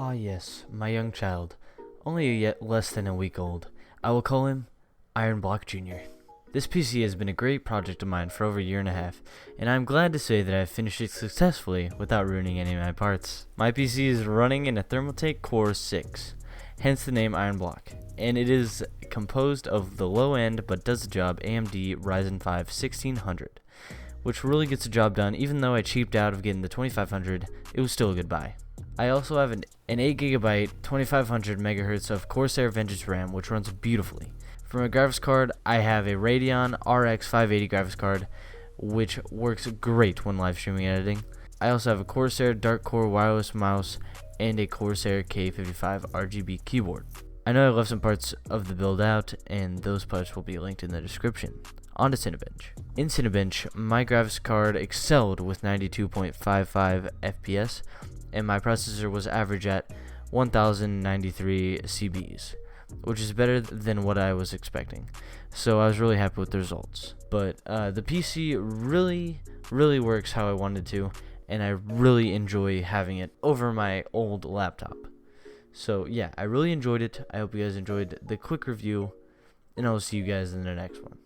Ah yes, my young child, only yet less than a week old. I will call him Iron Block Jr. This PC has been a great project of mine for over a year and a half, and I'm glad to say that I have finished it successfully without ruining any of my parts. My PC is running in a Thermaltake Core 6, hence the name Iron Block, and it is composed of the low-end but does the job AMD Ryzen 5 1600, which really gets the job done. Even though I cheaped out of getting the 2500, it was still a good buy. I also have an 8GB 2500 MHz of Corsair Vengeance RAM, which runs beautifully. For my graphics card, I have a Radeon RX 580 graphics card, which works great when live streaming and editing. I also have a Corsair Dark Core wireless mouse and a Corsair K55 RGB keyboard. I know I left some parts of the build out, and those parts will be linked in the description. On to Cinebench. In Cinebench, my graphics card excelled with 92.55 FPS, and my processor was average at 1093 CBs, which is better than what I was expecting. So I was really happy with the results. But the PC really works how I wanted to, and I really enjoy having it over my old laptop. So yeah, I really enjoyed it. I hope you guys enjoyed the quick review, and I'll see you guys in the next one.